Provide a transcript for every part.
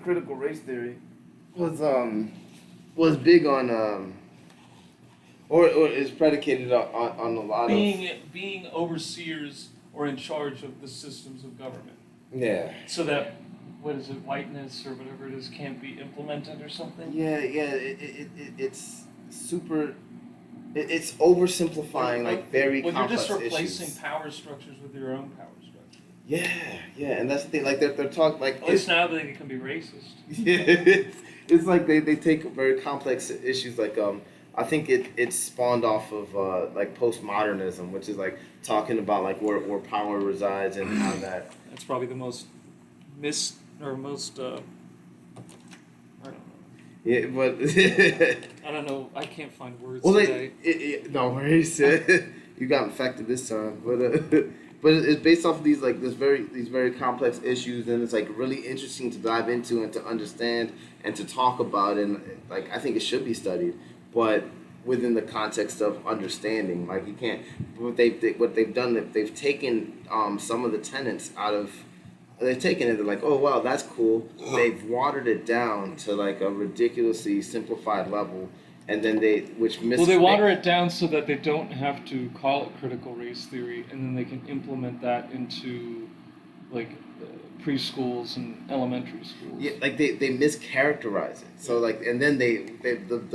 critical race theory was big on or is predicated on a lot being overseers or in charge of the systems of government. Yeah. So that, what is it, whiteness or whatever it is, can't be implemented or something? Yeah. It's super. It's oversimplifying like very complex you're just replacing issues. power structures with your own power structure. Yeah, and that's the thing. Like they're talking like. At least now they can be racist. Yeah, it's like they take very complex issues like I think it's spawned off of like postmodernism, which is like talking about like where power resides and how that. That's probably the most I don't know. Yeah, but I don't know. I can't find words well, today. no worries. You got infected this time, but it's based off of these very complex issues, and it's like really interesting to dive into and to understand and to talk about, and like I think it should be studied, but within the context of understanding. Like you can't. What they've done, they've taken some of the tenets out of. They've taken it. They're like, oh wow, that's cool. They've watered it down to like a ridiculously simplified level, and then they water it down so that they don't have to call it critical race theory, and then they can implement that into like preschools and elementary schools. Yeah, like they mischaracterize it. So like, and then the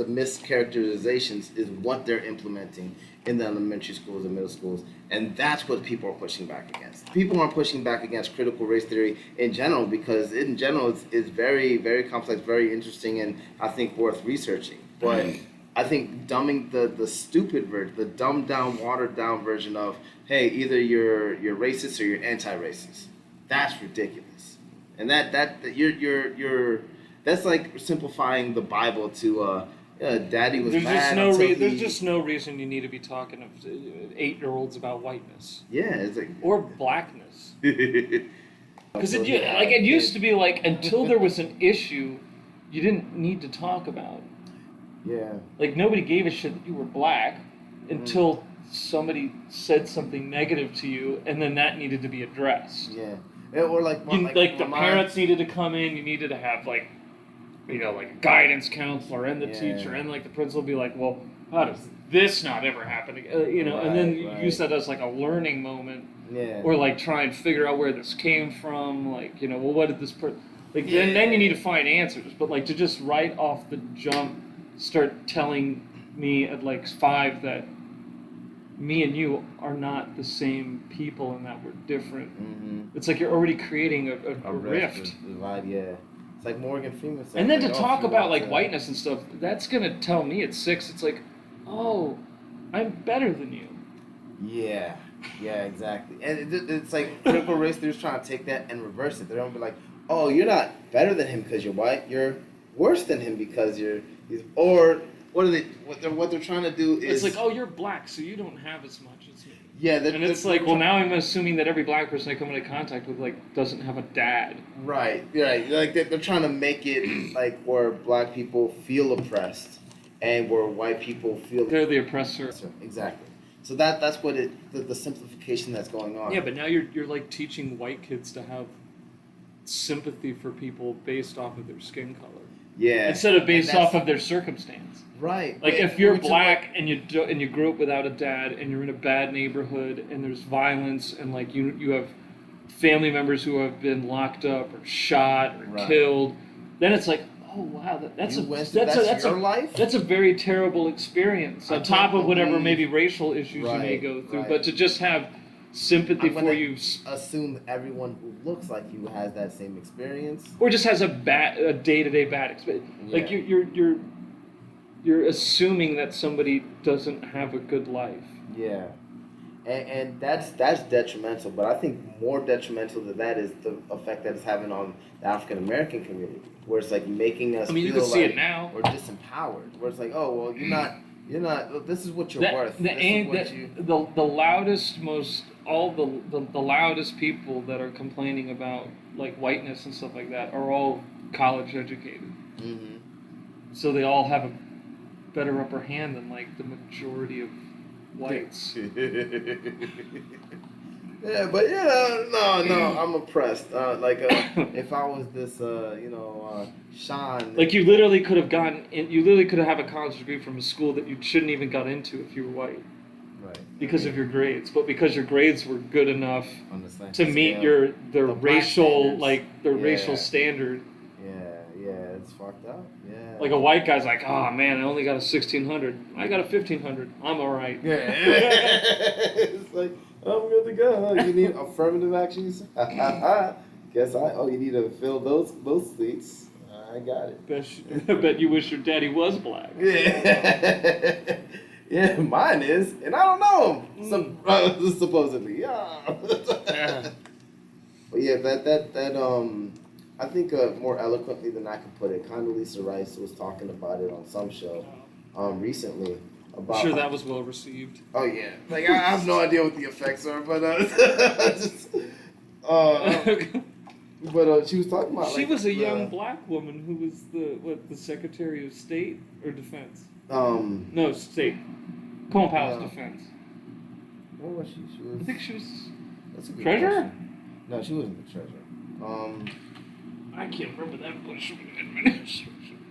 mischaracterizations is what they're implementing in the elementary schools and middle schools, and that's what people are pushing back against. People aren't pushing back against critical race theory in general because in general it's very, very complex, very interesting, and I think worth researching. But I think dumbing the stupid version, the dumbed down, watered down version of hey, either you're racist or you're anti-racist. That's ridiculous, and that you're that's like simplifying the Bible to Daddy was bad. There's just no reason you need to be talking to 8-year-olds about whiteness. Yeah, it's like or blackness. Because it used to be like until there was an issue, you didn't need to talk about. Yeah. Like nobody gave a shit that you were black until somebody said something negative to you, and then that needed to be addressed. Yeah. Or like the parents needed to come in. You needed to have like a guidance counselor and the teacher and like the principal be like, well, how does this not ever happen again? And then you use that as like a learning moment. Yeah. Or like try and figure out where this came from. Like well, what did this then you need to find answers. But like to just right off the jump start telling me at like 5 that me and you are not the same people and that we're different. Mm-hmm. It's like you're already creating a rift. Right, yeah. It's like Morgan Freeman said. And then to talk about like whiteness and stuff, that's gonna tell me at 6. It's like, oh, I'm better than you. Yeah, exactly. And it's like critical race theory is trying to take that and reverse it. They don't be like, oh, you're not better than him because you're white. You're worse than him because or what they're trying to do is it's like, oh, you're black, so you don't have as much as me. Yeah, and it's like, well, now I'm assuming that every black person I come into contact with like doesn't have a dad. Right. Like they're trying to make it like where black people feel oppressed, and where white people feel they're the oppressor. Exactly. So that's what the simplification that's going on. Yeah, but now you're like teaching white kids to have sympathy for people based off of their skin color. Yeah. Instead of based off of their circumstance. Right. Like if you're black and you grew up without a dad and you're in a bad neighborhood and there's violence and like you have family members who have been locked up or shot or killed, then it's like, oh wow, that's your life. That's a very terrible experience on top of whatever maybe racial issues you may go through. But to just have sympathy for you, assume everyone who looks like you has that same experience, or just has a day-to-day bad experience. Yeah. Like you're assuming that somebody doesn't have a good life. Yeah, and that's detrimental. But I think more detrimental than that is the effect that it's having on the African American community, where it's like making us. You can see it now. We're disempowered. Where it's like, oh well, you're not. This is what you're worth. The loudest, the loudest people that are complaining about like whiteness and stuff like that are all college educated. Mm-hmm. So they all have a better upper hand than like the majority of whites. Yeah, but no, I'm oppressed. If I was this, Sean. Like you literally could have gotten in, you literally could have a college degree from a school that you shouldn't even got into if you were white Right. because of your grades, but because your grades were good enough On the same to meet scale. the black racial standards. like the racial Yeah. standard. Yeah, it's fucked up. Yeah. Like a white guy's like, oh man, I only got a 1600. I got a 1500. I'm all right. Yeah. It's like, I'm good to go. Huh? You need affirmative actions? Guess you need to fill those seats. I got it. I bet you wish your daddy was black. Yeah. Yeah, mine is, and I don't know him. Supposedly, yeah. But yeah, I think more eloquently than I could put it, Condoleezza Rice was talking about it on some show, recently. About I'm sure that was well received. Oh yeah, like I have no idea what the effects are, but she was talking about. She was a young black woman who was the Secretary of State or Defense. No, State. Colin Powell's Defense. What was she? She was. I think she was. That's a good Treasurer? question. No, she wasn't the treasurer. I can't remember that Bush administration.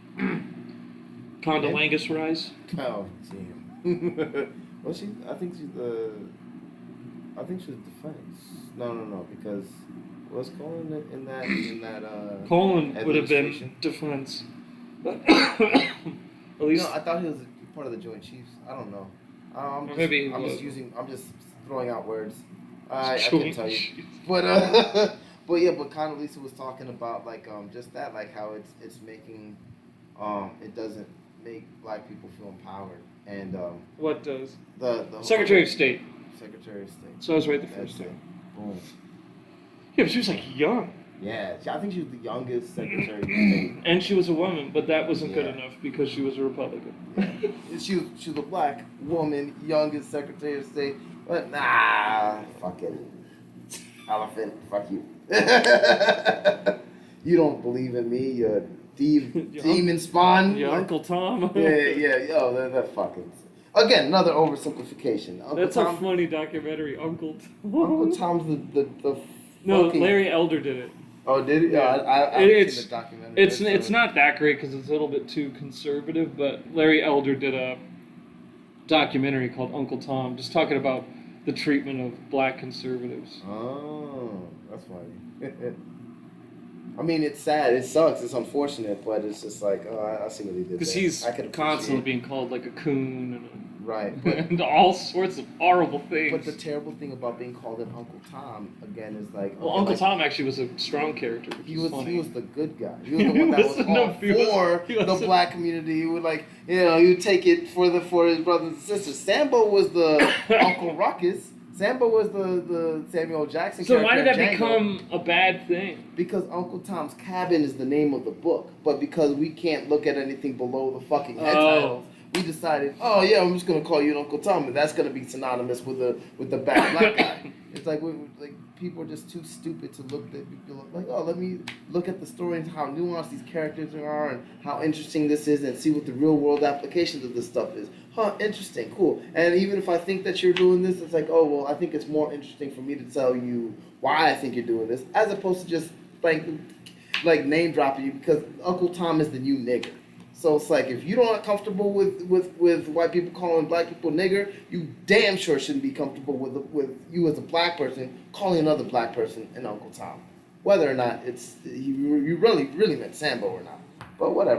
Condoleezza Rice. Oh damn. Well, I think she was defense. No, because was Colin in that Colin would have been administration? defense. At least. No, I thought he was part of the Joint Chiefs. I don't know. I'm just throwing out words. I couldn't tell you. But but Condoleezza was talking about just that, like how it's making it doesn't make black people feel empowered. And what does? The Secretary of State. Secretary of State. So I was right the first time. Boom. Yeah, but she was young. Yeah, I think she was the youngest Secretary of State. And she was a woman, but that wasn't good Yeah. enough because she was a Republican. Yeah. She was a black woman, youngest Secretary of State. But nah, fuck it. Elephant, fuck you. You don't believe in me, you demon spawn. Yeah, Uncle Tom. That fucking. Again, another oversimplification. That's a funny documentary, Uncle Tom. Uncle Tom's the No, fucking. Larry Elder did it. Oh, did he? Yeah. I haven't seen the documentary. It's not that great because it's a little bit too conservative, but Larry Elder did a documentary called Uncle Tom, just talking about the treatment of black conservatives. Oh, that's funny. I mean, it's sad. It sucks. It's unfortunate, but it's just like, I see what he did. Because he's constantly being called like a coon right, but, and all sorts of horrible things. But the terrible thing about being called an Uncle Tom again is like. Well, Uncle Tom actually was a strong character. Which he was the good guy. He was the He one that was wasn't- all no, he for wasn't. the black community. He would he would take it for his brothers and sisters. Sambo was the Uncle Ruckus. Sambo was the Samuel Jackson So character. why did that in Django. become a bad thing? Because Uncle Tom's Cabin is the name of the book, but because we can't look at anything below the fucking head titles, we decided, I'm just gonna call you Uncle Tom, and that's gonna be synonymous with the bad black guy. It's like people are just too stupid to look at people let me look at the story and how nuanced these characters are and how interesting this is and see what the real world applications of this stuff is. Interesting, cool. And even if I think that you're doing this, it's like, I think it's more interesting for me to tell you why I think you're doing this, as opposed to just like name dropping you because Uncle Tom is the new nigger. So it's like if you don't are comfortable with white people calling black people nigger, you damn sure shouldn't be comfortable with you as a black person calling another black person an Uncle Tom, whether or not you really meant Sambo or not. But whatever.